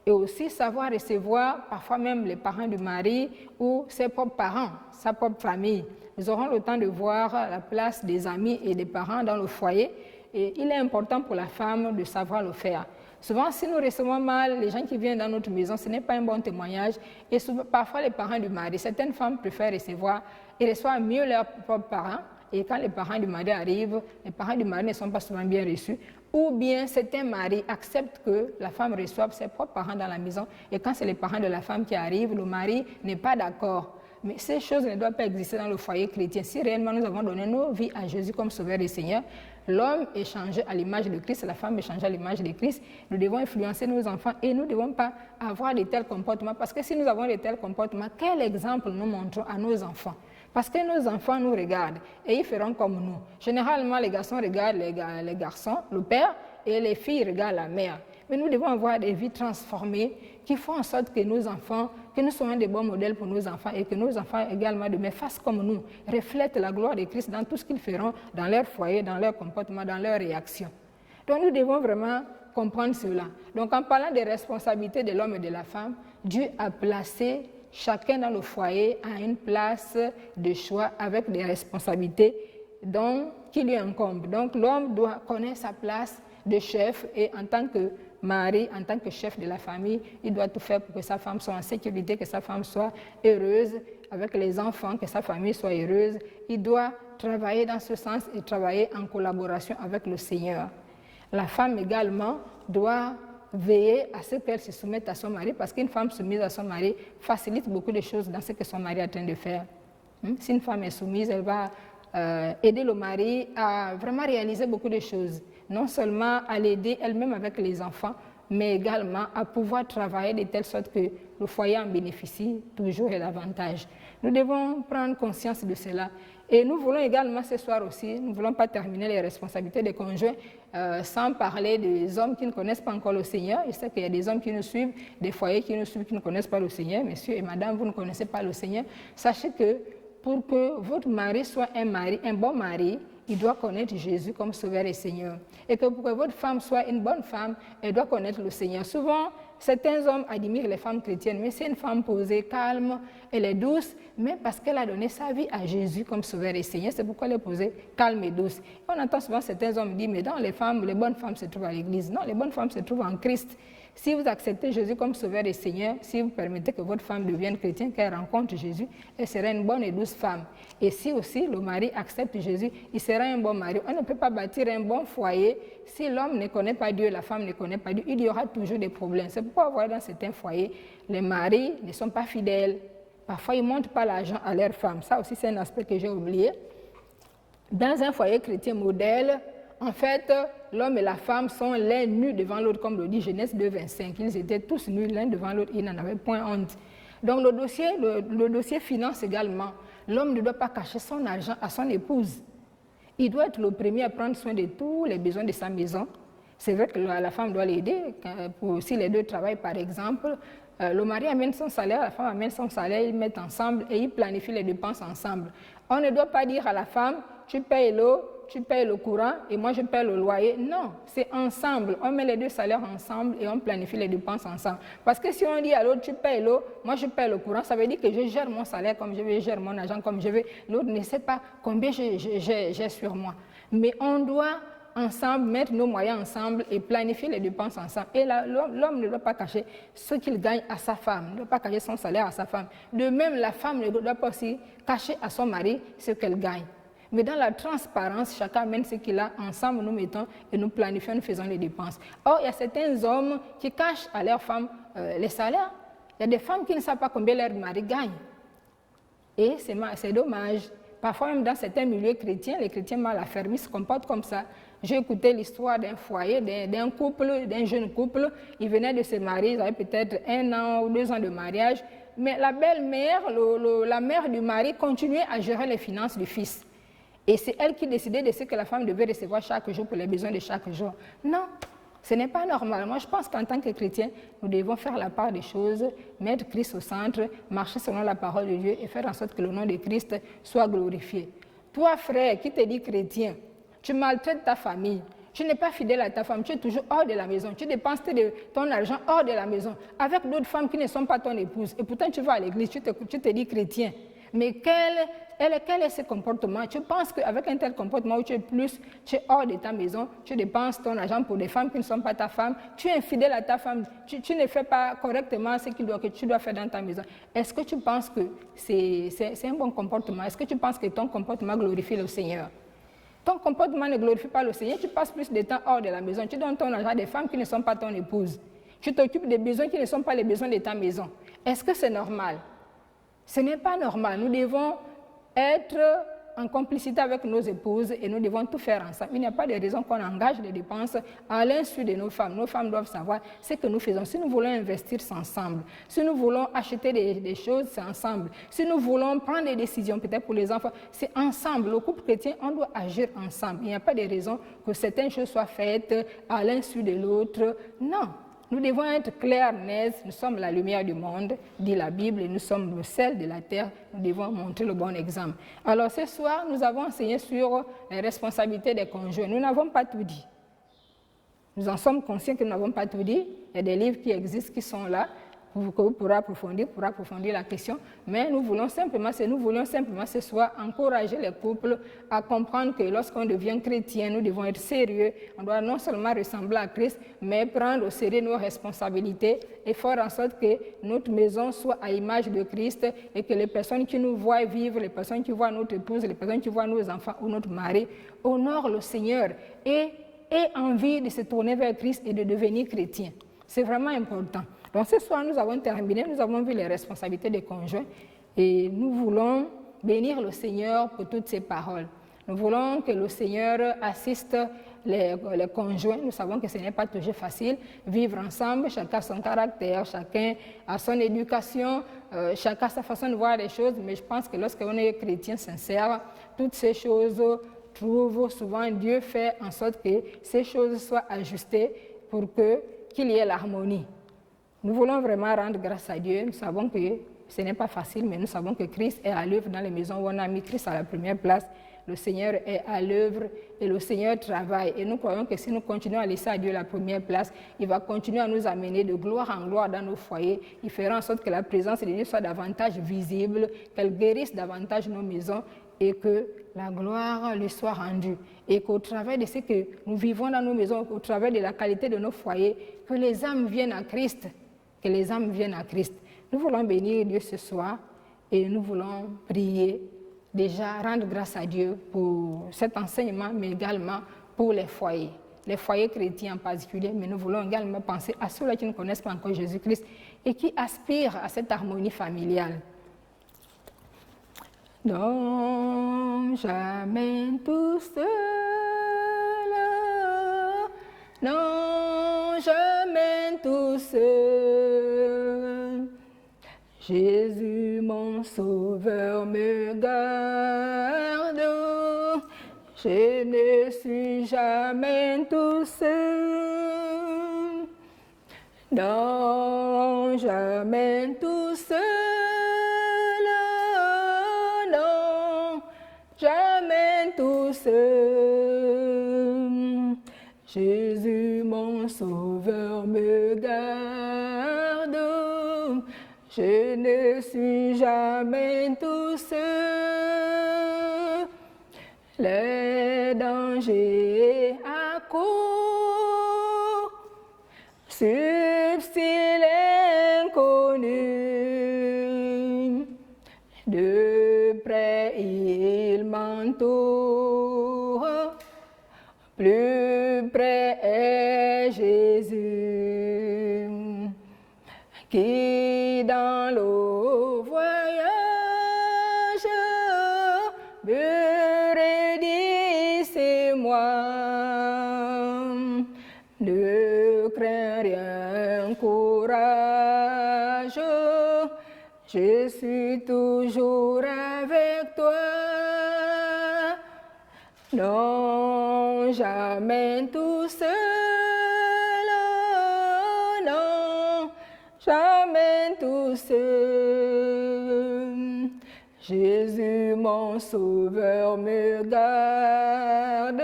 Et aussi savoir recevoir parfois même les parents du mari ou ses propres parents, sa propre famille. Nous aurons le temps de voir la place des amis et des parents dans le foyer. Et il est important pour la femme de savoir le faire. Souvent, si nous recevons mal les gens qui viennent dans notre maison, ce n'est pas un bon témoignage. Et souvent, parfois, les parents du mari, certaines femmes préfèrent recevoir et reçoivent mieux leurs propres parents. Et quand les parents du mari arrivent, les parents du mari ne sont pas souvent bien reçus. Ou bien certains maris acceptent que la femme reçoive ses propres parents dans la maison. Et quand c'est les parents de la femme qui arrivent, le mari n'est pas d'accord. Mais ces choses ne doivent pas exister dans le foyer chrétien. Si réellement nous avons donné nos vies à Jésus comme Sauveur et Seigneur, l'homme est changé à l'image de Christ, la femme est changée à l'image de Christ. Nous devons influencer nos enfants et nous ne devons pas avoir de tels comportements. Parce que si nous avons de tels comportements, quel exemple nous montrons à nos enfants? Parce que nos enfants nous regardent et ils feront comme nous. Généralement, les garçons regardent les garçons, le père, et les filles regardent la mère. Mais nous devons avoir des vies transformées qui font en sorte que nos enfants, que nous soyons des bons modèles pour nos enfants et que nos enfants également demain fassent comme nous, reflètent la gloire de Christ dans tout ce qu'ils feront, dans leur foyer, dans leur comportement, dans leurs réactions. Donc nous devons vraiment comprendre cela. Donc en parlant des responsabilités de l'homme et de la femme, Dieu a placé chacun dans le foyer à une place de choix avec des responsabilités qui lui incombent. Donc l'homme doit connaître sa place de chef et en tant que mari, en tant que chef de la famille, il doit tout faire pour que sa femme soit en sécurité, que sa femme soit heureuse avec les enfants, que sa famille soit heureuse. Il doit travailler dans ce sens et travailler en collaboration avec le Seigneur. La femme également doit veiller à ce qu'elle se soumette à son mari parce qu'une femme soumise à son mari facilite beaucoup de choses dans ce que son mari est en train de faire. Si une femme est soumise, elle va aider le mari à vraiment réaliser beaucoup de choses. Non seulement à l'aider elle-même avec les enfants, mais également à pouvoir travailler de telle sorte que le foyer en bénéficie toujours et davantage. Nous devons prendre conscience de cela. Et nous voulons également ce soir aussi, nous ne voulons pas terminer les responsabilités des conjoints sans parler des hommes qui ne connaissent pas encore le Seigneur. Je sais qu'il y a des hommes qui nous suivent, des foyers qui nous suivent, qui ne connaissent pas le Seigneur. Messieurs et madame, vous ne connaissez pas le Seigneur. Sachez que pour que votre mari soit un bon mari, il doit connaître Jésus comme Sauveur et Seigneur. Et que pour que votre femme soit une bonne femme, elle doit connaître le Seigneur. Souvent, certains hommes admirent les femmes chrétiennes, mais c'est une femme posée, calme, elle est douce, mais parce qu'elle a donné sa vie à Jésus comme Sauveur et Seigneur, c'est pourquoi elle est posée calme et douce. Et on entend souvent certains hommes dire, mais dans les bonnes femmes se trouvent à l'église. Non, les bonnes femmes se trouvent en Christ. Si vous acceptez Jésus comme Sauveur et Seigneur, si vous permettez que votre femme devienne chrétienne, qu'elle rencontre Jésus, elle sera une bonne et douce femme. Et si aussi le mari accepte Jésus, il sera un bon mari. On ne peut pas bâtir un bon foyer si l'homme ne connaît pas Dieu, la femme ne connaît pas Dieu. Il y aura toujours des problèmes. C'est pourquoi vous voyez dans certains foyers, les maris ne sont pas fidèles. Parfois, ils ne montrent pas l'argent à leur femme. Ça aussi, c'est un aspect que j'ai oublié. Dans un foyer chrétien modèle, en fait, l'homme et la femme sont l'un nus devant l'autre, comme le dit Genèse 2,25. Ils étaient tous nus l'un devant l'autre, ils n'en avaient point honte. Donc le dossier finance également. L'homme ne doit pas cacher son argent à son épouse. Il doit être le premier à prendre soin de tous les besoins de sa maison. C'est vrai que la femme doit l'aider. Si les deux travaillent, par exemple, le mari amène son salaire, la femme amène son salaire, ils mettent ensemble et ils planifient les dépenses ensemble. On ne doit pas dire à la femme, tu payes l'eau, tu payes le courant et moi je paye le loyer. Non, c'est ensemble. On met les deux salaires ensemble et on planifie les dépenses ensemble. Parce que si on dit à l'autre, tu payes l'eau, moi je paye le courant, ça veut dire que je gère mon salaire comme je veux, je gère mon argent comme je veux. L'autre ne sait pas combien j'ai sur moi. Mais on doit ensemble mettre nos moyens ensemble et planifier les dépenses ensemble. Et l'homme ne doit pas cacher ce qu'il gagne à sa femme, ne doit pas cacher son salaire à sa femme. De même, la femme ne doit pas aussi cacher à son mari ce qu'elle gagne. Mais dans la transparence, chacun amène ce qu'il a, ensemble nous mettons et nous planifions, nous faisons les dépenses. Or, il y a certains hommes qui cachent à leurs femmes les salaires. Il y a des femmes qui ne savent pas combien leur mari gagne. Et c'est dommage. Parfois, même dans certains milieux chrétiens, les chrétiens mal affermis se comportent comme ça. J'ai écouté l'histoire d'un foyer, d'un couple, d'un jeune couple. Ils venaient de se marier, ils avaient peut-être 1 an ou 2 ans de mariage. Mais la belle-mère, la mère du mari, continuait à gérer les finances du fils. Et c'est elle qui décidait de ce que la femme devait recevoir chaque jour pour les besoins de chaque jour. Non, Ce n'est pas normal. Moi, je pense qu'en tant que chrétiens, nous devons faire la part des choses, mettre Christ au centre, marcher selon la parole de Dieu et faire en sorte que le nom de Christ soit glorifié. Toi, frère, qui te dis chrétien, tu maltraites ta famille, tu n'es pas fidèle à ta femme, tu es toujours hors de la maison, tu dépenses ton argent hors de la maison, avec d'autres femmes qui ne sont pas ton épouse, et pourtant tu vas à l'église, tu te dis chrétien. Mais quel est ce comportement? Tu penses qu'avec un tel comportement où tu es hors de ta maison, tu dépenses ton argent pour des femmes qui ne sont pas ta femme, tu es infidèle à ta femme, tu ne fais pas correctement ce que tu dois faire dans ta maison. Est-ce que tu penses que c'est un bon comportement? Est-ce que tu penses que ton comportement glorifie le Seigneur? Ton comportement ne glorifie pas le Seigneur, tu passes plus de temps hors de la maison, tu donnes ton argent à des femmes qui ne sont pas ton épouse. Tu t'occupes des besoins qui ne sont pas les besoins de ta maison. Est-ce que c'est normal? Ce n'est pas normal. Nous devons être en complicité avec nos épouses et nous devons tout faire ensemble. Il n'y a pas de raison qu'on engage des dépenses à l'insu de nos femmes. Nos femmes doivent savoir ce que nous faisons. Si nous voulons investir, c'est ensemble. Si nous voulons acheter des choses, c'est ensemble. Si nous voulons prendre des décisions, peut-être pour les enfants, c'est ensemble. Le couple chrétien, on doit agir ensemble. Il n'y a pas de raison que certaines choses soient faites à l'insu de l'autre. Non. Nous devons être clairs, nets, nous sommes la lumière du monde, dit la Bible, et nous sommes le sel de la terre, nous devons montrer le bon exemple. Alors ce soir, nous avons enseigné sur les responsabilités des conjoints. Nous n'avons pas tout dit. Nous en sommes conscients que nous n'avons pas tout dit. Il y a des livres qui existent, qui sont là, que vous pourrez approfondir la question. Mais nous voulions simplement ce soir encourager les couples à comprendre que lorsqu'on devient chrétien, nous devons être sérieux. On doit non seulement ressembler à Christ, mais prendre au sérieux nos responsabilités et faire en sorte que notre maison soit à l'image de Christ et que les personnes qui nous voient vivre, les personnes qui voient notre épouse, les personnes qui voient nos enfants ou notre mari, honorent le Seigneur et aient envie de se tourner vers Christ et de devenir chrétien. C'est vraiment important. Donc ce soir, nous avons terminé, nous avons vu les responsabilités des conjoints et nous voulons bénir le Seigneur pour toutes ces paroles. Nous voulons que le Seigneur assiste les conjoints. Nous savons que ce n'est pas toujours facile. Vivre ensemble, chacun a son caractère, chacun a son éducation, chacun a sa façon de voir les choses. Mais je pense que lorsqu'on est chrétien sincère, toutes ces choses trouvent souvent Dieu fait en sorte que ces choses soient ajustées pour qu'il y ait l'harmonie. Nous voulons vraiment rendre grâce à Dieu. Nous savons que ce n'est pas facile, mais nous savons que Christ est à l'œuvre dans les maisons où on a mis Christ à la première place. Le Seigneur est à l'œuvre et le Seigneur travaille. Et nous croyons que si nous continuons à laisser à Dieu la première place, il va continuer à nous amener de gloire en gloire dans nos foyers. Il fera en sorte que la présence de Dieu soit davantage visible, qu'elle guérisse davantage nos maisons et que la gloire lui soit rendue. Et qu'au travers de ce que nous vivons dans nos maisons, au travers de la qualité de nos foyers, que les âmes viennent à Christ. Que les âmes viennent à Christ. Nous voulons bénir Dieu ce soir et nous voulons prier, déjà rendre grâce à Dieu pour cet enseignement, mais également pour les foyers chrétiens en particulier, mais nous voulons également penser à ceux-là qui ne connaissent pas encore Jésus-Christ et qui aspirent à cette harmonie familiale. Non, jamais tout seul, non, jamais tout seul. Jésus, mon sauveur, me garde. Je ne suis jamais tout seul. Non, jamais tout seul. Non, jamais tout seul. Jésus, mon sauveur, me garde. Je ne suis jamais tout seul. Les dangers à court, subtils inconnus, de près il m'entoure, plus près est Jésus, qui dans le voyage me redit c'est moi. Ne crains rien, courage, je suis toujours avec toi. Non, jamais tout seul. tous. Jésus, mon sauveur, me garde,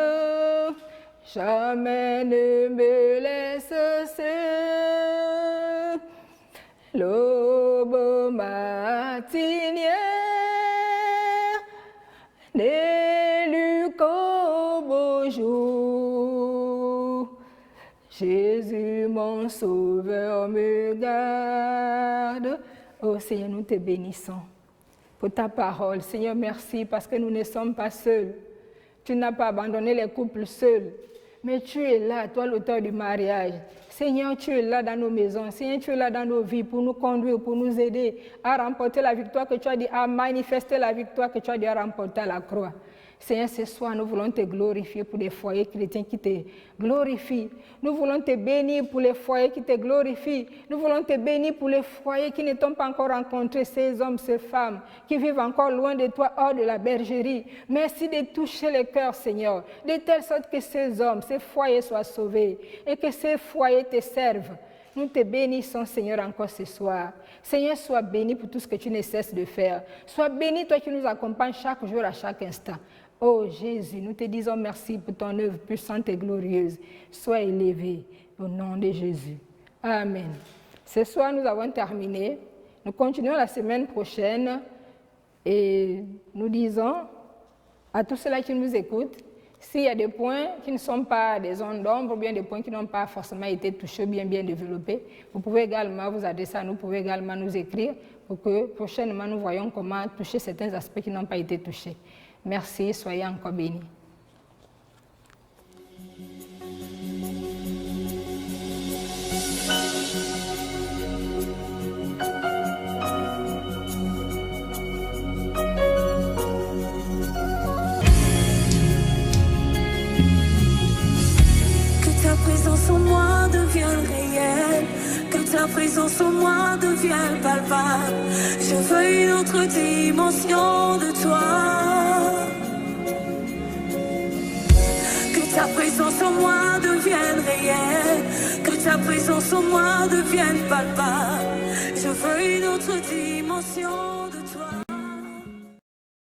jamais ne me laisse seul. L'aube matinière n'élu qu'au beau jour. Jésus, mon sauveur, me garde. Oh Seigneur, nous te bénissons pour ta parole. Seigneur, merci parce que nous ne sommes pas seuls. Tu n'as pas abandonné les couples seuls, mais tu es là, toi l'auteur du mariage. Seigneur, tu es là dans nos maisons. Seigneur, tu es là dans nos vies pour nous conduire, pour nous aider à remporter la victoire que tu as dit, à manifester la victoire que tu as dit à remporter à la croix. Seigneur, ce soir, nous voulons te glorifier pour les foyers chrétiens qui te glorifient. Nous voulons te bénir pour les foyers qui te glorifient. Nous voulons te bénir pour les foyers qui ne t'ont pas encore rencontré, ces hommes, ces femmes, qui vivent encore loin de toi, hors de la bergerie. Merci de toucher les cœurs, Seigneur, de telle sorte que ces hommes, ces foyers soient sauvés et que ces foyers te servent. Nous te bénissons, Seigneur, encore ce soir. Seigneur, sois béni pour tout ce que tu ne cesses de faire. Sois béni, toi qui nous accompagnes chaque jour, à chaque instant. Oh Jésus, nous te disons merci pour ton œuvre puissante et glorieuse. Sois élevé au nom de Jésus. Amen. Ce soir, nous avons terminé. Nous continuons la semaine prochaine et nous disons à tous ceux-là qui nous écoutent, s'il y a des points qui ne sont pas des zones d'ombre, ou bien des points qui n'ont pas forcément été touchés, bien développés, vous pouvez également vous adresser à nous, vous pouvez également nous écrire pour que prochainement nous voyons comment toucher certains aspects qui n'ont pas été touchés. Merci, soyez encore bénis. Que ta présence en moi devienne réelle, que ta présence en moi devienne palpable. Je veux une autre dimension de toi. Que ta présence en moi devienne réelle, que ta présence en moi devienne palpable. Je veux une autre dimension de toi.